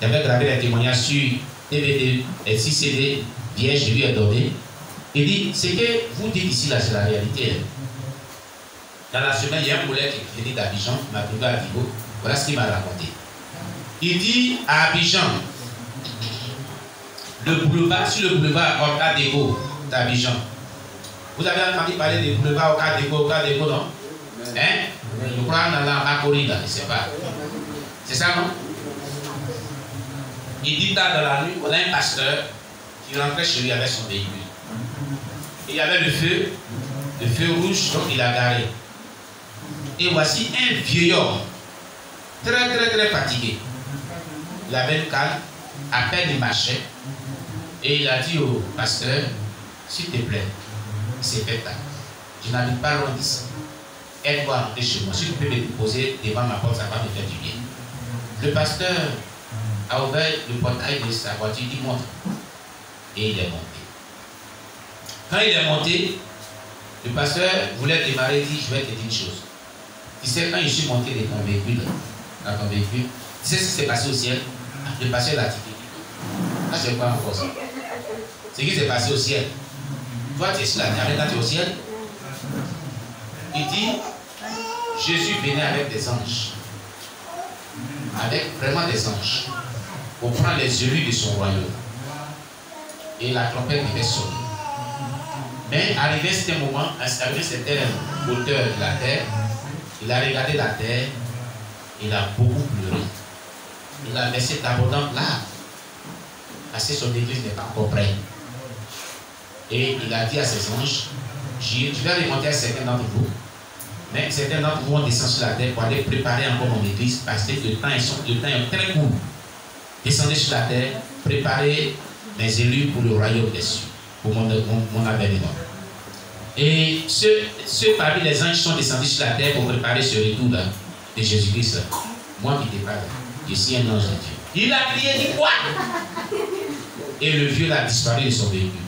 Il avait gravé les témoignages sur DVD et 6 CD vierges, je lui ai donné. Il dit, ce que vous dites ici, là, c'est la réalité. Dans la semaine, il y a un collègue qui venait d'Abidjan, qui m'a trouvé à Vigo. Voilà ce qu'il m'a raconté. Il dit, à Abidjan, sur le boulevard Orcadego d'Abidjan, vous avez entendu parler du boulevard Orcadego, non? Hein? Je crois dans la Macori, là, je ne sais pas. C'est ça, non? Il dit, tard dans la nuit, on a un pasteur qui rentrait chez lui avec son véhicule. Et il y avait le feu rouge, donc il a garé. Et voici un vieux homme, très fatigué. Il avait une canne, à peine il marchait. Et il a dit au pasteur, s'il te plaît, c'est fait tard. Je n'habite pas loin d'ici. Aide-moi à rentrer chez moi. Si tu peux me déposer devant ma porte, ça va me faire du bien. Le pasteur a ouvert le portail de sa voiture, il monte. Et il est monté. Quand il est monté, le pasteur voulait démarrer, il dit, je vais te dire une chose. Tu sais, quand je suis monté dans ton véhicule, tu sais ce qui s'est passé au ciel? Le pasteur l'a dit. Ah, c'est pas encore ça. Ce qui s'est passé au ciel. Toi, tu es sur la terre, maintenant tu es au ciel. Il dit, Jésus venait avec des anges. Avec vraiment des anges. Pour prendre les élus de son royaume. Et la trompette devait sonner. Mais arrivé à un certain moment, à une certaine hauteur de la terre, il a regardé la terre, il a beaucoup pleuré. Il a laissé d'abondantes larmes. Parce que son église n'est pas encore prête. Et il a dit à ses anges, je vais remonter à certains d'entre vous, mais certains d'entre vous vont descendre sur la terre pour aller préparer encore mon église, parce que le temps est très court. Descendez sur la terre, préparez mes élus pour le royaume des cieux, pour mon avènement. Et ceux parmi les anges sont descendus sur la terre pour préparer ce retour-là de Jésus-Christ. Moi qui te parle, je suis un ange de Dieu. Il a crié, il dit quoi? Et le vieux a disparu de son véhicule.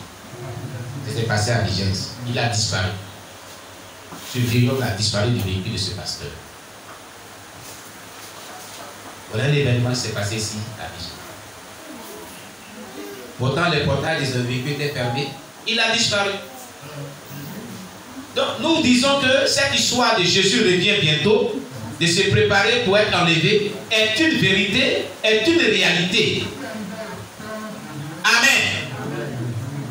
C'était passé à Vigence. Il a disparu. Ce vieux homme a disparu du véhicule de ce pasteur. Voilà l'événement qui s'est passé ici à Vigence. Pourtant, les portails de ce véhicule étaient fermés. Il a disparu. Donc, nous disons que cette histoire de Jésus revient bientôt, de se préparer pour être enlevé, est une vérité, est une réalité. Amen.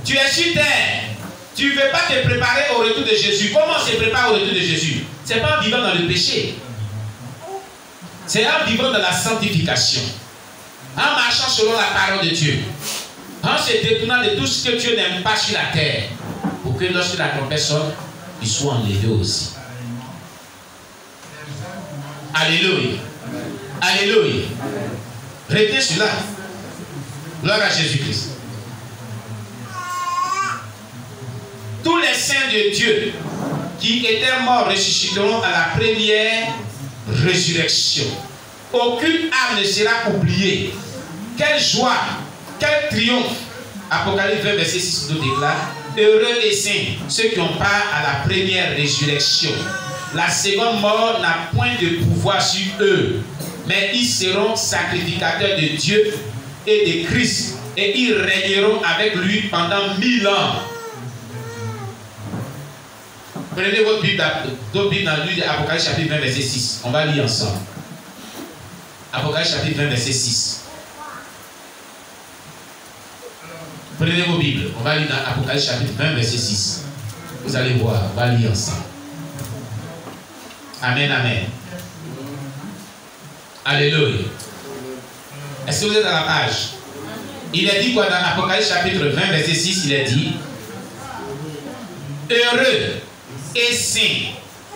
Tu es sur terre. Tu ne veux pas te préparer au retour de Jésus. Comment on se prépare au retour de Jésus? Ce n'est pas en vivant dans le péché. C'est en vivant dans la sanctification. En marchant selon la parole de Dieu. En se détournant de tout ce que Dieu n'aime pas sur la terre. Pour que lorsque la trompette sonne, il soit enlevé aussi. Alléluia. Alléluia. Retenez cela. Gloire à Jésus-Christ. Tous les saints de Dieu qui étaient morts ressusciteront à la première résurrection. Aucune âme ne sera oubliée. Quelle joie, quel triomphe. Apocalypse 20, verset 6 nous déclare: heureux les saints, ceux qui ont part à la première résurrection. La seconde mort n'a point de pouvoir sur eux, mais ils seront sacrificateurs de Dieu et de Christ, et ils régneront avec lui pendant 1000 ans. Prenez votre Bible dans l'Apocalypse chapitre 20, verset 6. On va lire ensemble. Apocalypse chapitre 20, verset 6. Prenez vos Bibles. On va lire dans Apocalypse chapitre 20, verset 6. Vous allez voir. On va lire ensemble. Amen, amen. Alléluia. Est-ce que vous êtes à la page? Il est dit quoi dans Apocalypse chapitre 20, verset 6? Il est dit: heureux et saints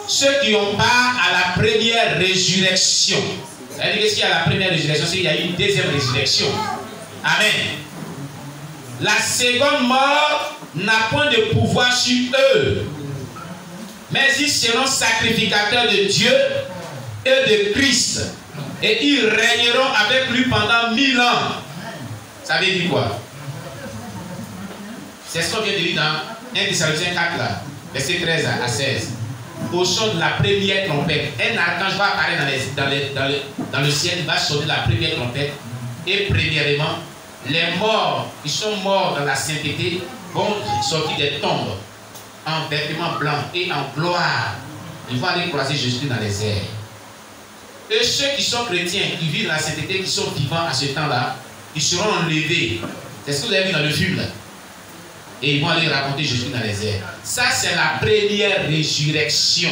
ceux qui ont part à la première résurrection. C'est-à-dire qu'est-ce qu'il y a à la première résurrection? C'est qu'il y a une deuxième résurrection. Amen. La seconde mort n'a point de pouvoir sur eux, mais ils seront sacrificateurs de Dieu et de Christ, et ils régneront avec lui pendant 1000 ans. Ça veut dire quoi? C'est ce qu'on vient de lire dans 1 Thessaloniciens 4 là, verset 13 à 16. Au son de la première trompette, un archange va apparaître dans le ciel, il va sonner la première trompette, Et premièrement, les morts qui sont morts dans la sainteté vont sortir des tombes en vêtements blancs et en gloire. Ils vont aller croiser Jésus dans les airs. Et ceux qui sont chrétiens, qui vivent dans la sainteté, qui sont vivants à ce temps-là, ils seront enlevés. C'est ce que vous avez vu dans le film là. Et ils vont aller raconter Jésus dans les airs. Ça, c'est la première résurrection.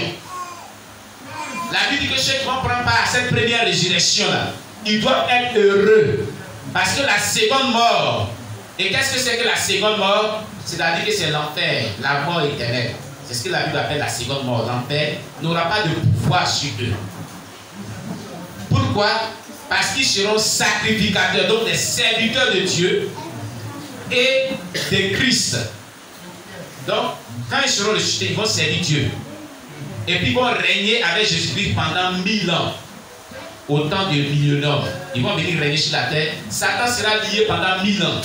La Bible dit que ceux qui vont prendre part à cette première résurrection-là, ils doivent être heureux. Parce que la seconde mort, et qu'est-ce que c'est que la seconde mort? C'est-à-dire que c'est l'enfer, la mort éternelle. C'est ce que la Bible appelle la seconde mort. L'enfer n'aura pas de pouvoir sur eux. Pourquoi? Parce qu'ils seront sacrificateurs, donc des serviteurs de Dieu et de Christ. Donc, quand ils seront ressuscités, ils vont servir Dieu. Et puis ils vont régner avec Jésus-Christ pendant 1000 ans. Au temps de millénaire. Ils vont venir régner sur la terre. Satan sera lié pendant 1000 ans.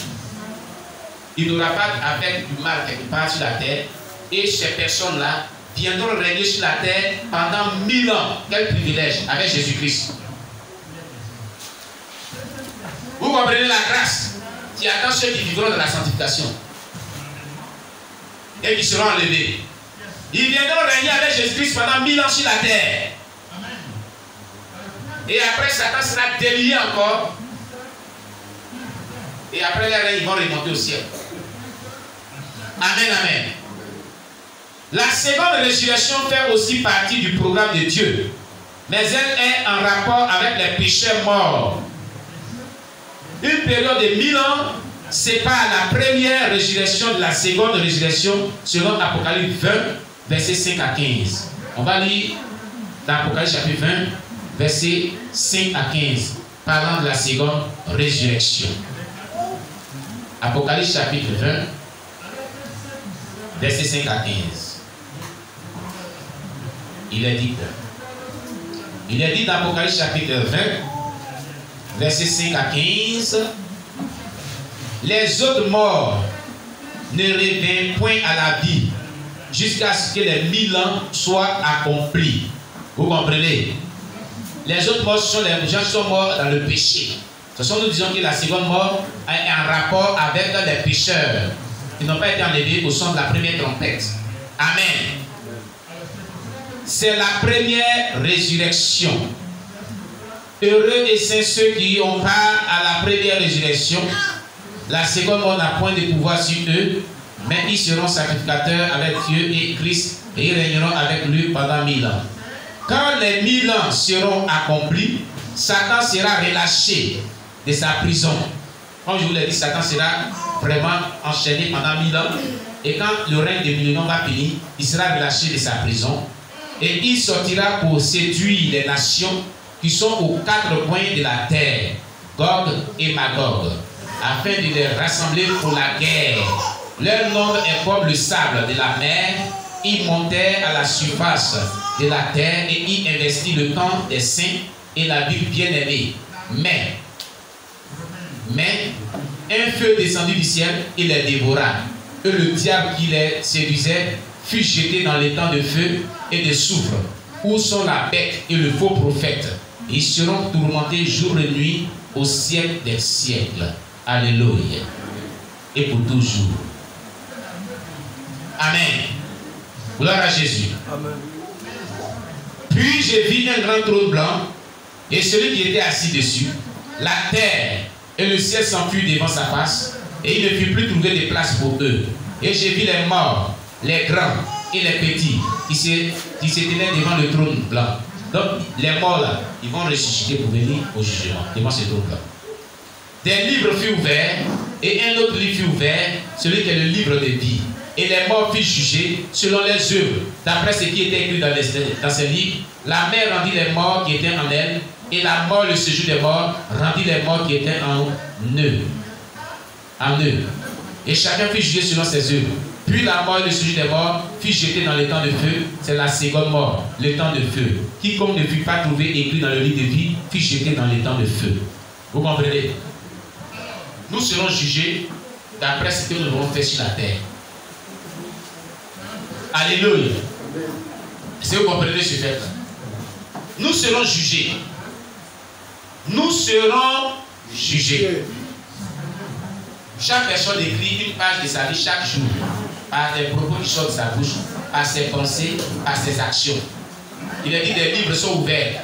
Il n'aura pas avec du mal quelque part sur la terre. Et ces personnes-là viendront régner sur la terre pendant 1000 ans. Quel privilège avec Jésus-Christ. Vous comprenez la grâce qui attend ceux qui vivront dans la sanctification et qui seront enlevés. Ils viendront régner avec Jésus-Christ pendant 1000 ans sur la terre. Et après, Satan sera délié encore. Et après les règnes, ils vont remonter au ciel. Amen, amen. La seconde résurrection fait aussi partie du programme de Dieu. Mais elle est en rapport avec les pécheurs morts. Une période de 1000 ans sépare la première résurrection de la seconde résurrection selon Apocalypse 20, versets 5 à 15. On va lire dans Apocalypse chapitre 20, versets 5 à 15, parlant de la seconde résurrection. Apocalypse chapitre 20, versets 5 à 15. Il est dit dans Apocalypse chapitre 20, versets 5 à 15, les autres morts ne reviennent point à la vie jusqu'à ce que les 1000 ans soient accomplis. Vous comprenez? Les autres morts, ce sont les gens qui sont morts dans le péché. Ce sont, nous disons que la seconde mort a un rapport avec les pécheurs qui n'ont pas été enlevés au son de la première trompette. Amen. C'est la première résurrection. Heureux et saints ceux qui ont part à la première résurrection. La seconde mort n'a point de pouvoir sur eux, mais ils seront sacrificateurs avec Dieu et Christ et ils régneront avec lui pendant 1000 ans. Quand les 1000 ans seront accomplis, Satan sera relâché de sa prison. Comme je vous l'ai dit, Satan sera vraiment enchaîné pendant 1000 ans. Et quand le règne de millénaires va finir, il sera relâché de sa prison. Et il sortira pour séduire les nations qui sont aux 4 coins de la terre, Gog et Magog, afin de les rassembler pour la guerre. Leur nombre est comme le sable de la mer. Ils montèrent à la surface de la terre et ils investit le camp des saints et la ville bien-aimée. Mais un feu descendu du ciel et les dévora. Et le diable qui les séduisait fut jeté dans les temps de feu et de soufre, où sont la bête et le faux prophète. Ils seront tourmentés jour et nuit au siècle des siècles. Alléluia. Et pour toujours. Amen. Gloire à Jésus. Amen. Puis je vis un grand trône blanc et celui qui était assis dessus. La terre et le ciel s'enfuirent devant sa face et il ne fut plus trouvé de place pour eux. Et j'ai vu les morts, les grands et les petits qui se tenaient devant le trône blanc. Donc les morts là, ils vont ressusciter pour venir au jugement devant ce trône blanc. Des livres furent ouverts et un autre livre fut ouvert, celui qui est le livre de vie. Et les morts furent jugés selon leurs œuvres, d'après ce qui était écrit dans ces livres. La mer rendit les morts qui étaient en elle, et la mort, le séjour des morts, rendit les morts qui étaient en eux. Et chacun fut jugé selon ses œuvres. Puis la mort et le séjour des morts fut jeté dans le temps de feu. C'est la seconde mort, le temps de feu. Quiconque ne fut pas trouvé écrit dans le livre de vie fut jeté dans le temps de feu. Vous comprenez? Nous serons jugés d'après ce que nous avons fait sur la terre. Alléluia. Est-ce que vous comprenez ce fait? Nous serons jugés. Nous serons jugé. Chaque personne écrit une page de sa vie chaque jour, par des propos qui sortent de sa bouche, par ses pensées, par ses actions. Il est dit des livres sont ouverts.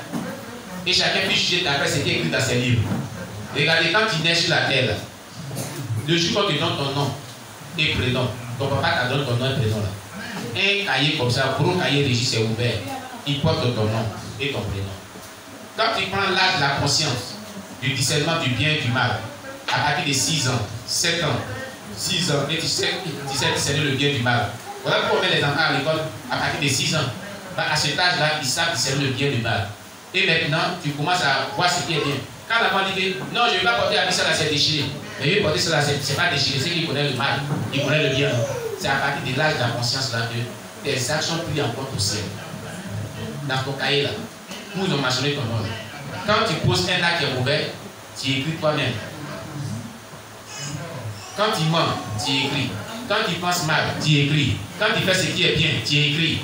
Et chacun peut juger d'après ce qui est écrit dans ses livres. Regardez, quand tu nais sur la terre, là, le jour quand tu donnes ton nom et prénom, ton papa t'a donné ton nom et prénom là. Un cahier comme ça, gros cahier registre est ouvert. Il porte ton nom et ton prénom. Quand tu prends l'âge de la conscience, du discernement du bien et du mal, à partir de 6 ans, 7 ans, 6 ans, et tu sais discerner le bien et du mal. Voilà pourquoi on met les enfants à l'école à partir de 6 ans. À cet âge-là, ils savent discerner le bien et le mal. Et maintenant, tu commences à voir ce qui est bien. Quand l'enfant dit que non, je ne vais pas porter la ça là, c'est déchiré. Mais je vais porter ça là, c'est pas déchiré, c'est qu'il connaît le mal, il connaît le bien. C'est à partir de l'âge de la conscience là que tes actions prient en compte au ciel. Dans ton cahier là, où ils ont mentionné ton nom. Quand tu poses un acte qui est mauvais, tu écris toi-même. Quand tu mens, tu écris. Quand tu penses mal, tu écris. Quand tu fais ce qui est bien, tu écris.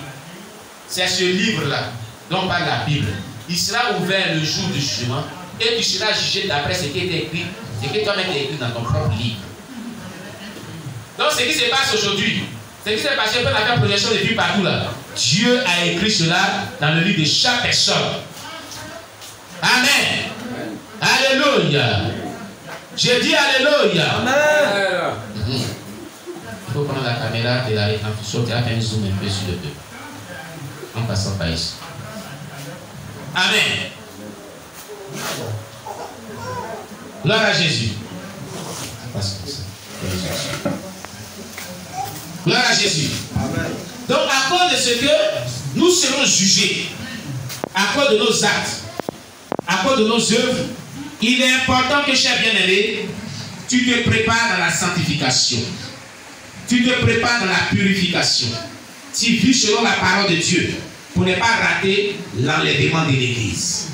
C'est ce livre-là dont parle la Bible. Il sera ouvert le jour du jugement et tu seras jugé d'après ce qui est écrit, ce que toi-même as écrit dans ton propre livre. Donc ce qui se passe aujourd'hui, ce qui s'est passé, on peut la faire projection depuis partout là. Dieu a écrit cela dans le livre de chaque personne. Amen. Alléluia. J'ai dit Alléluia. Amen. Il faut prendre la caméra de la rétention et faire un zoom un peu sur le peuple. En passant par ici. Amen. Gloire à Jésus. Gloire à Jésus. Amen. Donc à cause de ce que nous serons jugés, à cause de nos actes, à cause de nos œuvres, il est important que, cher bien-aimé, tu te prépares dans la sanctification. Tu te prépares dans la purification. Tu vis selon la parole de Dieu pour ne pas rater l'enlèvement de l'Église.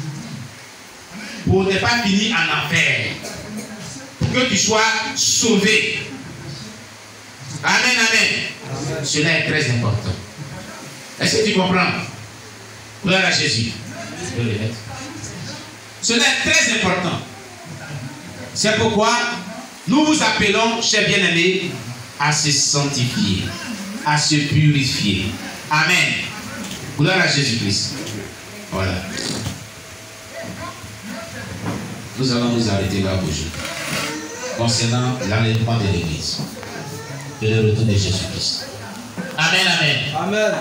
Pour ne pas finir en enfer. Pour que tu sois sauvé. Amen, amen. Amen. Cela est très important. Est-ce que tu comprends? Gloire à Jésus. Je peux le mettre. Cela est très important. C'est pourquoi nous vous appelons, chers bien-aimés, à se sanctifier, à se purifier. Amen. Gloire à Jésus-Christ. Voilà. Nous allons nous arrêter là aujourd'hui. Concernant l'enlèvement de l'Église et le retour de Jésus-Christ. Amen, amen. Amen.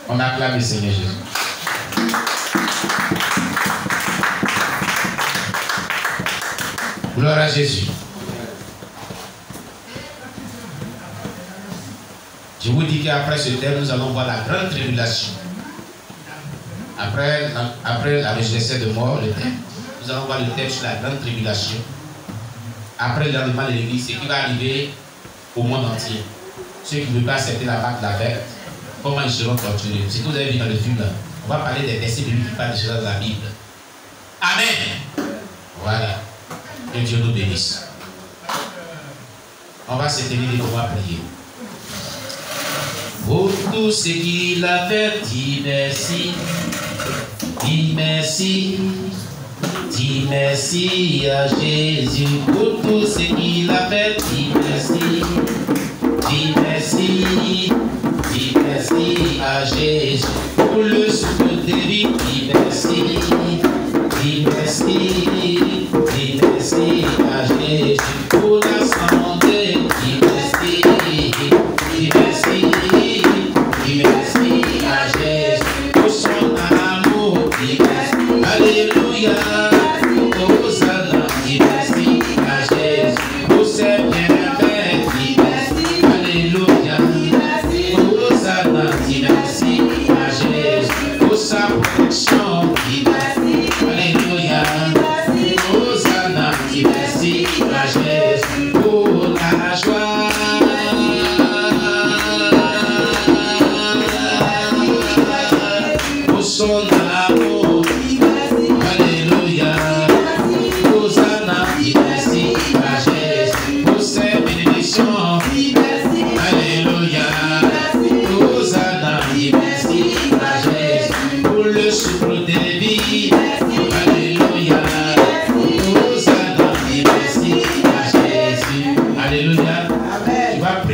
On acclame le Seigneur Jésus. Gloire à Jésus. Je vous dis qu'après ce thème, nous allons voir la grande tribulation. Après la résurrection de mort, le thème, nous allons voir le thème sur la grande tribulation. Après l'enlèvement de l'Église, ce qui va arriver au monde entier. Ceux qui ne veulent pas accepter la marque de la bête, comment ils seront torturés. C'est ce que vous avez vu dans le film là. On va parler des versets bibliques qui parlent de cela dans la Bible. Amen. Voilà. Que Dieu nous bénisse. On va se tenir et on va prier. Pour tout ce qu'il a fait, dis merci. Dis merci. Dis merci à Jésus. Pour tout ce qu'il a fait, dis merci. Dis merci. Dis merci à Jésus. Pour le souffle de vie, dis merci. Dis merci. Dis merci à Jésus. Pour la santé, dis merci. Dis merci. Dis merci à Jésus. Pour son amour, dis merci. Alléluia. Hosanna, dis merci à Jésus. Pour ses bienfaits, dis merci. Alléluia. Hosanna, dis merci à Jésus. Pour sa protection, dis merci. Alléluia.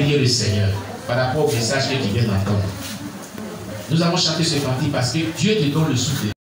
prier le Seigneur par rapport au message que tu viens d'entendre. Nous avons chanté ce parti parce que Dieu te donne le souffle.